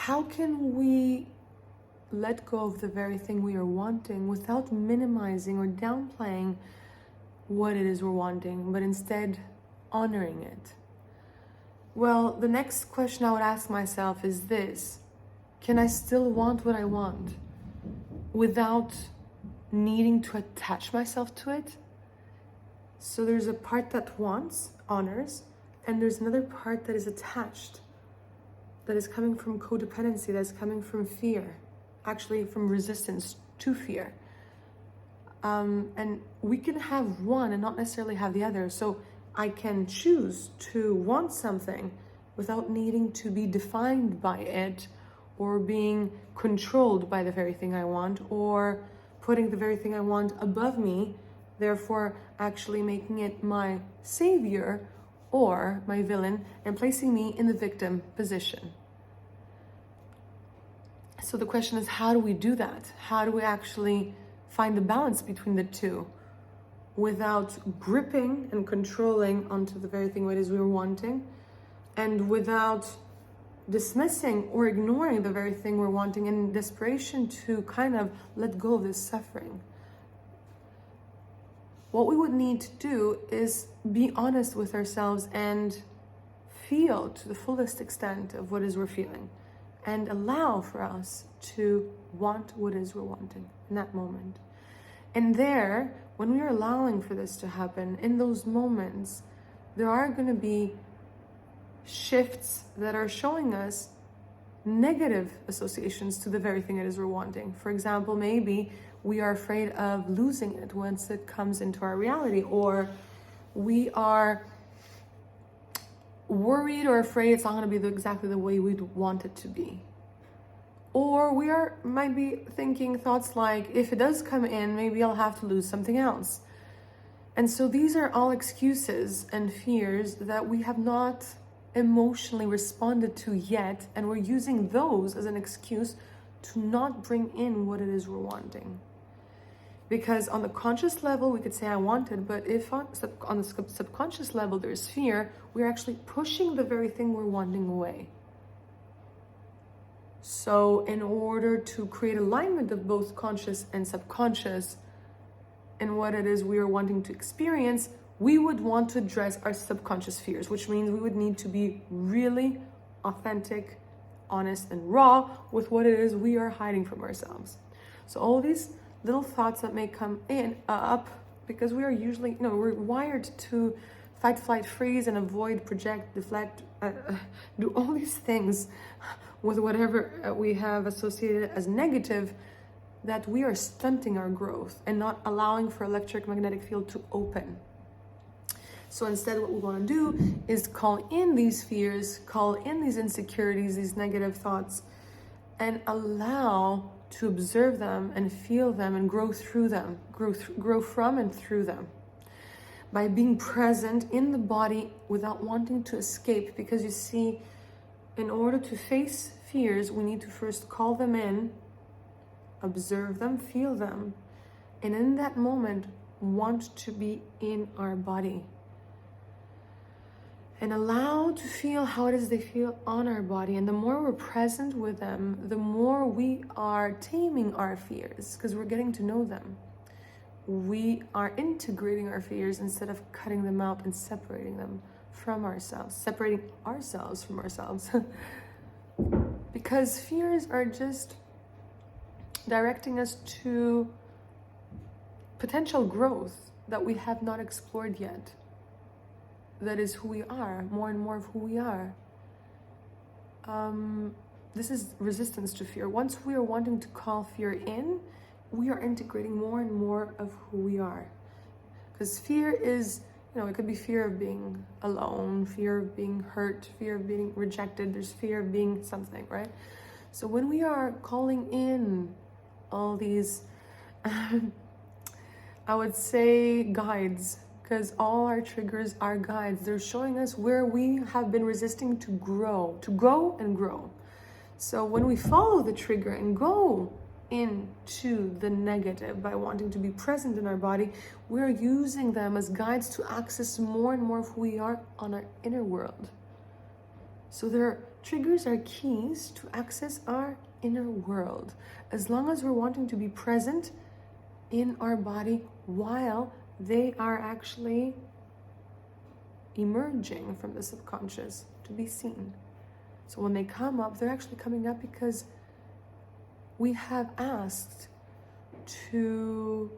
how can we let go of the very thing we are wanting without minimizing or downplaying what it is we're wanting, but instead honoring it? Well, the next question I would ask myself is this: can I still want what I want without needing to attach myself to it? So there's a part that wants, honors, and there's another part that is attached, that is coming from codependency, that's coming from fear, actually from resistance to fear. And we can have one and not necessarily have the other. So I can choose to want something without needing to be defined by it or being controlled by the very thing I want, or putting the very thing I want above me, therefore actually making it my savior or my villain and placing me in the victim position. So the question is, how do we do that? How do we actually find the balance between the two without gripping and controlling onto the very thing it is we were wanting, and without dismissing or ignoring the very thing we're wanting in desperation to kind of let go of this suffering? What we would need to do is be honest with ourselves and feel to the fullest extent of what it is we're feeling, and allow for us to want what it is we're wanting in that moment. And there, when we are allowing for this to happen, in those moments, there are going to be shifts that are showing us negative associations to the very thing it is we're wanting. For example, maybe we are afraid of losing it once it comes into our reality, or we are worried or afraid it's not going to be exactly the way we'd want it to be. Or we might be thinking thoughts like, if it does come in, maybe I'll have to lose something else. And so these are all excuses and fears that we have not emotionally responded to yet, and we're using those as an excuse to not bring in what it is we're wanting. Because on the conscious level, we could say I want it, but if on the subconscious level there's fear, we're actually pushing the very thing we're wanting away. So in order to create alignment of both conscious and subconscious and what it is we are wanting to experience, we would want to address our subconscious fears, which means we would need to be really authentic, honest, and raw with what it is we are hiding from ourselves. So all these little thoughts that may come up, because we are usually, we're wired to fight, flight, freeze, and avoid, project, deflect, do all these things with whatever we have associated as negative, that we are stunting our growth and not allowing for electromagnetic field to open. So instead, what we want to do is call in these fears, call in these insecurities, these negative thoughts, and allow to observe them and feel them and grow through them, grow from and through them, by being present in the body without wanting to escape. Because you see, in order to face fears, we need to first call them in, observe them, feel them, and in that moment want to be in our body and allow to feel how it is they feel on our body. And the more we're present with them, the more we are taming our fears, because we're getting to know them. We are integrating our fears instead of cutting them out and separating them from ourselves, separating ourselves from ourselves. Because fears are just directing us to potential growth that we have not explored yet. That is who we are, more and more of who we are. This is resistance to fear. Once we are wanting to call fear in, we are integrating more and more of who we are. Because fear is, it could be fear of being alone, fear of being hurt, fear of being rejected. There's fear of being something, right? So when we are calling in all these, I would say guides, because all our triggers are guides. They're showing us where we have been resisting to grow and grow. So when we follow the trigger and go into the negative by wanting to be present in our body, we're using them as guides to access more and more of who we are on our inner world. So they're Triggers are keys to access our inner world, as long as we're wanting to be present in our body while they are actually emerging from the subconscious to be seen. So when they come up, they're actually coming up because we have asked to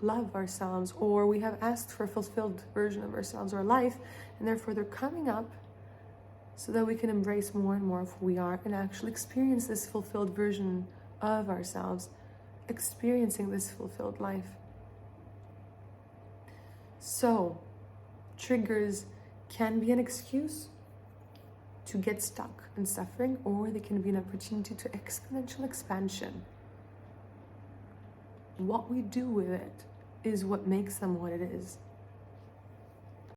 love ourselves, or we have asked for a fulfilled version of ourselves or life, and therefore they're coming up so that we can embrace more and more of who we are and actually experience this fulfilled version of ourselves, experiencing this fulfilled life. So, triggers can be an excuse to get stuck in suffering, or they can be an opportunity to exponential expansion. What we do with it is what makes them what it is.